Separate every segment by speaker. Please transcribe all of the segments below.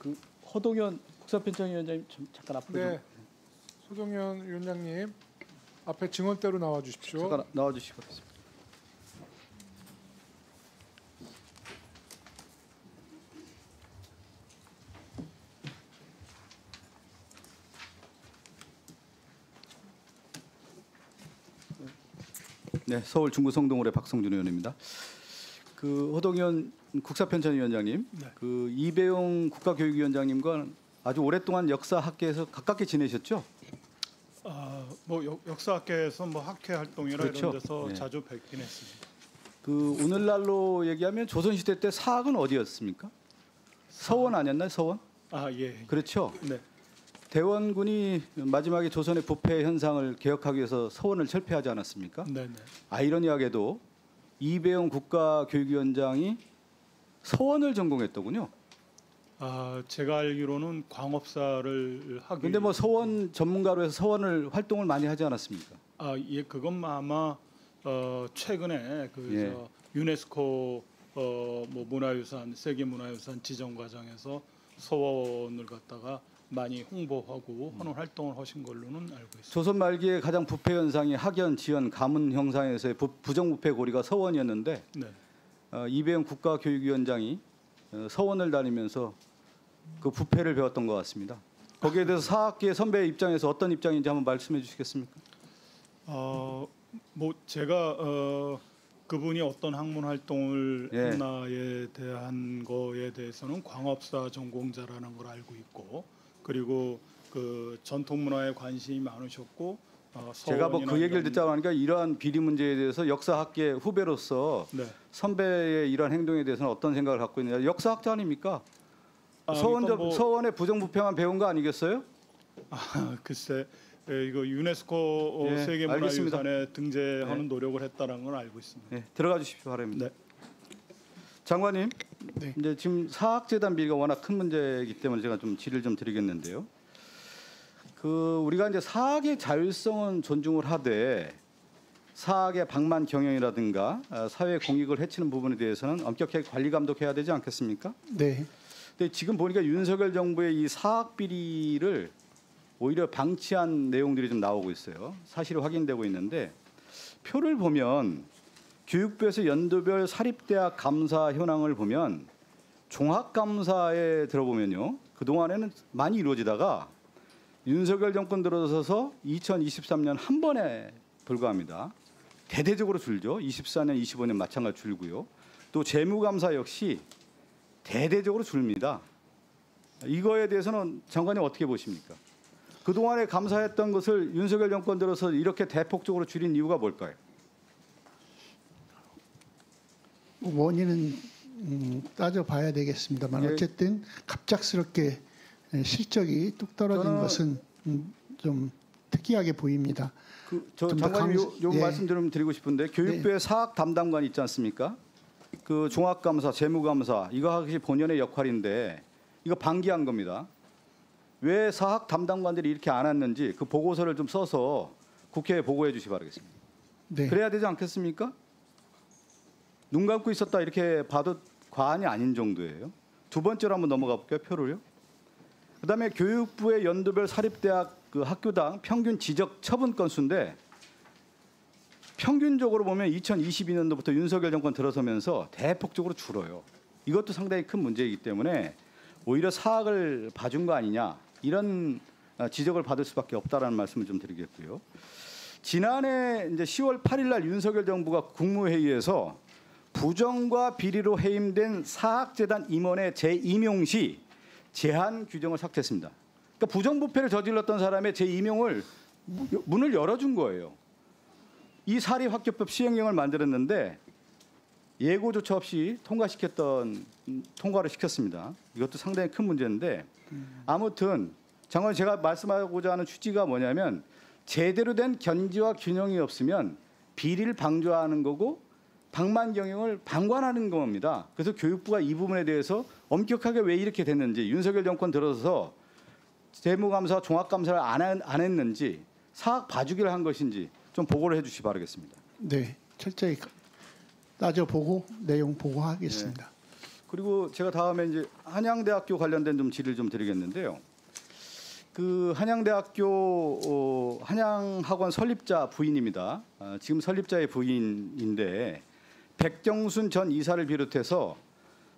Speaker 1: 그 허동현 국사편찬위원장님 좀 잠깐 앞으로
Speaker 2: 네,
Speaker 1: 좀
Speaker 2: 소동현 위원장님 앞에 증언대로 나와 주십시오.
Speaker 1: 잠깐 나와 주시기 바랍니다. 네, 서울 중구 성동울의 박성준 의원입니다. 그 허동현 국사편찬위원장님,
Speaker 3: 네.
Speaker 1: 그 이배용 국가교육위원장님과 아주 오랫동안 역사학계에서 가깝게 지내셨죠?
Speaker 3: 뭐 역사학계에서 뭐 학회 활동이나
Speaker 1: 그렇죠.
Speaker 3: 이런 데서
Speaker 1: 네.
Speaker 3: 자주 뵙긴 했습니다.
Speaker 1: 그 오늘날로 얘기하면 조선시대 때 사학은 어디였습니까? 서원 아니었나요? 서원?
Speaker 3: 예.
Speaker 1: 그렇죠.
Speaker 3: 네.
Speaker 1: 대원군이 마지막에 조선의 부패 현상을 개혁하기 위해서 서원을 철폐하지 않았습니까?
Speaker 3: 네.
Speaker 1: 아이러니하게도 이배용 국가교육위원장이 서원을 전공했더군요.
Speaker 3: 제가 알기로는 광업사를 하기.
Speaker 1: 근데 뭐 서원 전문가로 해서 서원을 활동을 많이 하지 않았습니까?
Speaker 3: 예, 그건 아마 최근에
Speaker 1: 예.
Speaker 3: 유네스코 뭐 문화유산 세계문화유산 지정 과정에서 서원을 갖다가 많이 홍보하고 하는 활동을 하신 걸로는 알고 있습니다.
Speaker 1: 조선 말기에 가장 부패 현상이 학연, 지연, 가문 형상에서의 부정부패 고리가 서원이었는데
Speaker 3: 네.
Speaker 1: 이배용 국가교육위원장이 서원을 다니면서 그 부패를 배웠던 것 같습니다. 거기에 대해서 사학계 선배 입장에서 어떤 입장인지 한번 말씀해 주시겠습니까?
Speaker 3: 뭐 제가 그분이 어떤 학문 활동을
Speaker 1: 예.
Speaker 3: 했나에 대한 거에 대해서는 광업사 전공자라는 걸 알고 있고, 그리고 그 전통 문화에 관심이 많으셨고
Speaker 1: 제가 뭐 그 얘기를
Speaker 3: 이런-
Speaker 1: 듣자고 하니까 이러한 비리 문제에 대해서 역사학계 후배로서
Speaker 3: 네.
Speaker 1: 선배의 이러한 행동에 대해서는 어떤 생각을 갖고 있느냐. 역사학자 아닙니까?
Speaker 3: 그러니까 뭐-
Speaker 1: 서원의 부정부패만 배운 거 아니겠어요?
Speaker 3: 글쎄, 이거 유네스코
Speaker 1: 예,
Speaker 3: 세계문화유산에 등재하는 노력을 했다는 걸 알고 있습니다.
Speaker 1: 네, 들어가 주십시오 바랍니다.
Speaker 3: 네.
Speaker 1: 장관님,
Speaker 2: 네.
Speaker 1: 이제 지금 사학재단 비리가 워낙 큰 문제이기 때문에 제가 좀 질의를 좀 드리겠는데요. 그 우리가 이제 사학의 자율성은 존중을 하되 사학의 방만 경영이라든가 사회 공익을 해치는 부분에 대해서는 엄격하게 관리 감독해야 되지 않겠습니까?
Speaker 2: 네.
Speaker 1: 근데 지금 보니까 윤석열 정부의 이 사학 비리를 오히려 방치한 내용들이 좀 나오고 있어요. 사실이 확인되고 있는데 표를 보면 교육부에서 연도별 사립대학 감사 현황을 보면 종합감사에 들어보면요. 그동안에는 많이 이루어지다가 윤석열 정권 들어서서 2023년 한 번에 불과합니다. 대대적으로 줄죠. 24년, 25년 마찬가지로 줄고요. 또 재무감사 역시 대대적으로 줄입니다. 이거에 대해서는 장관님 어떻게 보십니까? 그동안에 감사했던 것을 윤석열 정권 들어서 이렇게 대폭적으로 줄인 이유가 뭘까요?
Speaker 4: 원인은 따져봐야 되겠습니다만
Speaker 1: 예.
Speaker 4: 어쨌든 갑작스럽게 실적이 뚝 떨어진
Speaker 1: 저는-
Speaker 4: 것은 좀 특이하게 보입니다.
Speaker 1: 저
Speaker 4: 좀더
Speaker 1: 장관님 요
Speaker 4: 예.
Speaker 1: 말씀 좀 드리고 싶은데 교육부에 사학 담당관 있지 않습니까? 그 종합감사, 재무감사 이거 하기 본연의 역할인데 이거 방기한 겁니다. 왜 사학 담당관들이 이렇게 안 왔는지 그 보고서를 좀 써서 국회에 보고해 주시 기 바라겠습니다.
Speaker 4: 네.
Speaker 1: 그래야 되지 않겠습니까? 눈 감고 있었다 이렇게 봐도 과언이 아닌 정도예요. 두 번째로 한번 넘어가 볼게요. 표를요. 그다음에 교육부의 연도별 사립대학 그 학교당 평균 지적 처분 건수인데 평균적으로 보면 2022년도부터 윤석열 정권 들어서면서 대폭적으로 줄어요. 이것도 상당히 큰 문제이기 때문에 오히려 사학을 봐준 거 아니냐 이런 지적을 받을 수밖에 없다라는 말씀을 좀 드리겠고요. 지난해 이제 10월 8일 날 윤석열 정부가 국무회의에서 부정과 비리로 해임된 사학재단 임원의 재임용 시 제한 규정을 삭제했습니다. 그러니까 부정부패를 저질렀던 사람의 재임용을 문을 열어준 거예요. 이 사립학교법 시행령을 만들었는데 예고조차 없이 통과를 시켰습니다. 이것도 상당히 큰 문제인데 아무튼 장관님 제가 말씀하고자 하는 취지가 뭐냐면 제대로 된 견지와 균형이 없으면 비리를 방조하는 거고 방만 경영을 방관하는 겁니다. 그래서 교육부가 이 부분에 대해서 엄격하게 왜 이렇게 됐는지 윤석열 정권 들어서 재무감사, 종합감사를 안 했는지 사학 봐주기를 한 것인지 좀 보고를 해주시기 바라겠습니다.
Speaker 4: 네. 철저히 따져보고 내용 보고하겠습니다.
Speaker 1: 그리고 제가 다음에 이제 한양대학교 관련된 좀 질의를 좀 드리겠는데요. 그 한양대학교 한양학원 설립자 부인입니다. 지금 설립자의 부인인데 백경순 전 이사를 비롯해서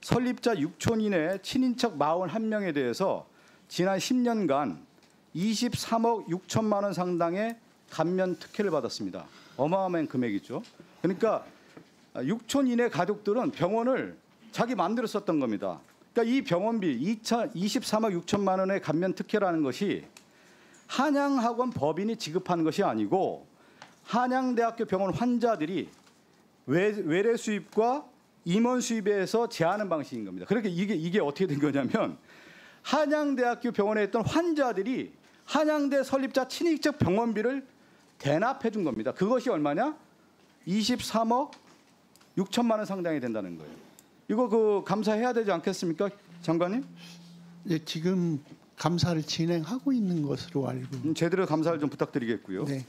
Speaker 1: 설립자 6촌인의 친인척 41명에 대해서 지난 10년간 23억 6천만 원 상당의 감면 특혜를 받았습니다. 어마어마한 금액이죠. 그러니까 6촌인의 가족들은 병원을 자기 마음대로 썼던 겁니다. 그러니까 이 병원비 23억 6천만 원의 감면 특혜라는 것이 한양학원 법인이 지급한 것이 아니고 한양대학교 병원 환자들이 외래 수입과 임원 수입에서 제하는 방식인 겁니다. 그렇게 이게 어떻게 된 거냐면 한양대학교 병원에 있던 환자들이 한양대 설립자 친인척 병원비를 대납해 준 겁니다. 그것이 얼마냐? 23억 6천만 원 상당이 된다는 거예요. 이거 그 감사해야 되지 않겠습니까, 장관님?
Speaker 4: 예, 지금 감사를 진행하고 있는 것으로 알고.
Speaker 1: 제대로 감사를 좀 부탁드리겠고요.
Speaker 4: 네.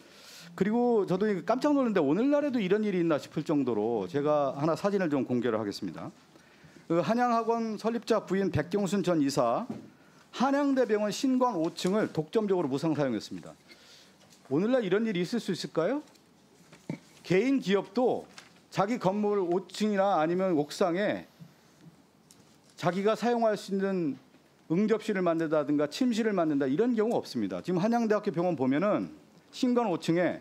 Speaker 1: 그리고 저도 깜짝 놀랐는데 오늘날에도 이런 일이 있나 싶을 정도로 제가 하나 사진을 좀 공개를 하겠습니다. 그 한양학원 설립자 부인 백경순 전 이사 한양대병원 신관 5층을 독점적으로 무상 사용했습니다. 오늘날 이런 일이 있을 수 있을까요? 개인 기업도 자기 건물 5층이나 아니면 옥상에 자기가 사용할 수 있는 응접실을 만든다든가 침실을 만든다 이런 경우 없습니다. 지금 한양대학교 병원 보면은 신관 5층에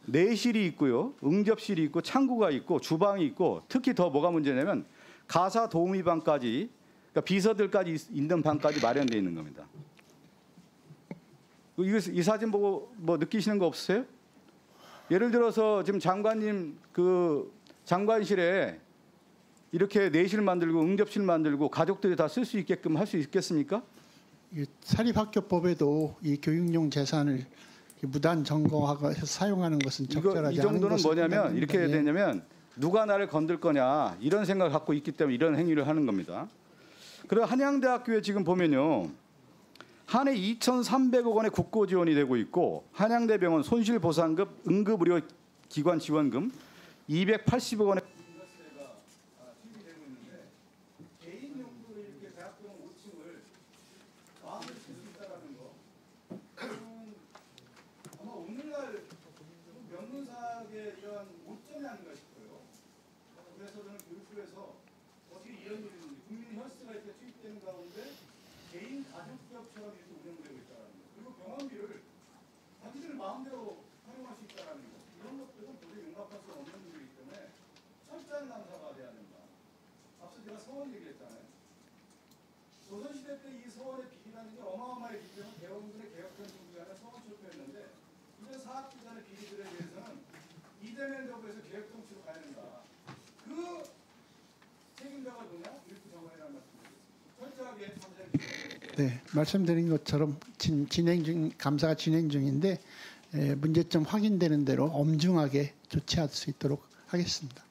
Speaker 1: 내실이 있고요, 응접실이 있고, 창구가 있고, 주방이 있고, 특히 더 뭐가 문제냐면 가사 도우미 방까지, 그러니까 비서들까지 있는 방까지 마련되어 있는 겁니다. 이 사진 보고 뭐 느끼시는 거 없으세요? 예를 들어서 지금 장관님 그 장관실에 이렇게 내실 만들고 응접실 만들고 가족들이 다 쓸 수 있게끔 할 수 있겠습니까?
Speaker 4: 이 사립학교법에도 이 교육용 재산을 무단 점거하고 해서 사용하는 것은 적절하지
Speaker 1: 이
Speaker 4: 않은
Speaker 1: 정도는
Speaker 4: 것으로
Speaker 1: 뭐냐면 이렇게
Speaker 4: 판단됩니다. 예.
Speaker 1: 되냐면 누가 나를 건들 거냐 이런 생각을 갖고 있기 때문에 이런 행위를 하는 겁니다. 그리고 한양대학교에 지금 보면요. 한 해 2,300억 원의 국고 지원이 되고 있고 한양대병원 손실보상급 응급의료 기관 지원금 280억 원의 개인 용도로 이렇게 대학병원 5층을 마음을 쓸 수 있다라는 거. 아마 오늘날 명문사학의 이런 오점이 아닌가 싶어요. 그래서 저는 교육부에서 어떻게 이런 일이 있는지 국민 헬스가 이렇게 투입되는 가운데 개인 가족 기업처럼 이렇게 운영되고 있다는 거. 그리고 병원비를 자기들 마음대로 사용할 수 있다는 거. 이런 것들은 도저히 용납할 수 없는 일이기 때문에 철저한 감사가 돼야 된다. 앞서 제가 서원 얘기했잖아요. 조선시대 때 이 서원의 비리라는 게 어마어마했기 때문에 대원군의 개혁된 중간에 서원 철폐했는데 이제 사학기관의 비리들에 대해서는 이재명 정부에서 개혁 정치로 가야 된다. 그 책임자가 누구냐? 교육부 장관이라는 말씀드리겠습니다. 철저하게 감사해 주시기
Speaker 4: 네, 말씀드린 것처럼 감사가 진행 중인데 문제점 확인되는 대로 엄중하게 조치할 수 있도록 하겠습니다.